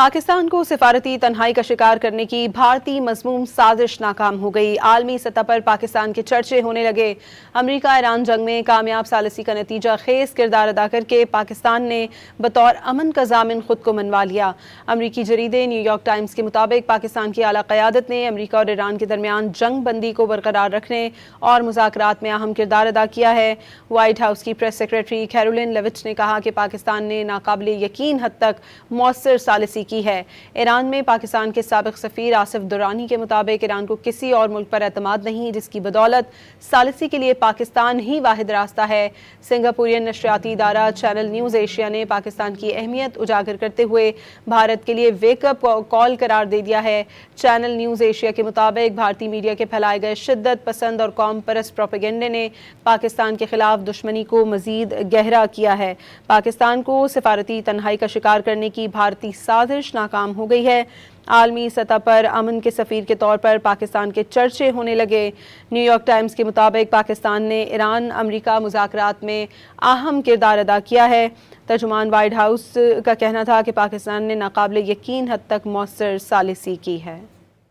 پاکستان کو سفارتی تنہائی کا شکار کرنے کی بھارتی مذموم سازش ناکام ہو گئی۔ عالمی سطح پر پاکستان کے چرچے ہونے لگے۔ امریکہ ایران جنگ میں کامیاب ثالثی کا نتیجہ خیز کردار ادا کر کے پاکستان نے بطور امن کا ضامن خود کو منوا لیا۔ امریکی جریدے نیو یارک ٹائمز کے مطابق پاکستان کی اعلیٰ قیادت نے امریکہ اور ایران کے درمیان جنگ بندی کو برقرار رکھنے اور مذاکرات میں اہم کردار ادا کیا ہے۔ وائٹ ہاؤس کی پریس سیکریٹری کیرولین لیوچ نے کہا کہ پاکستان نے ناقابل یقین حد تک مؤثر ثالثی کی ہے۔ ایران میں پاکستان کے سابق سفیر آصف درانی کے مطابق ایران کو کسی اور ملک پر اعتماد نہیں، جس کی بدولت ثالثی کے لیے پاکستان ہی واحد راستہ ہے۔ سنگاپورین نشریاتی ادارہ چینل نیوز ایشیا نے پاکستان کی اہمیت اجاگر کرتے ہوئے بھارت کے لیے ویک اپ کال قرار دے دیا ہے۔ چینل نیوز ایشیا کے مطابق بھارتی میڈیا کے پھیلائے گئے شدت پسند اور قوم پرست پروپیگنڈے نے پاکستان کے خلاف دشمنی کو مزید گہرا کیا ہے۔ پاکستان کو سفارتی تنہائی کا شکار کرنے کی بھارتی سازش ناکام ہو گئی ہے۔ عالمی سطح پر امن کے سفیر کے طور پر پاکستان کے چرچے ہونے لگے۔ نیو یارک ٹائمز کے مطابق پاکستان نے ایران امریکہ مذاکرات میں اہم کردار ادا کیا ہے۔ ترجمان وائٹ ہاؤس کا کہنا تھا کہ پاکستان نے ناقابل یقین حد تک مؤثر ثالثی کی ہے۔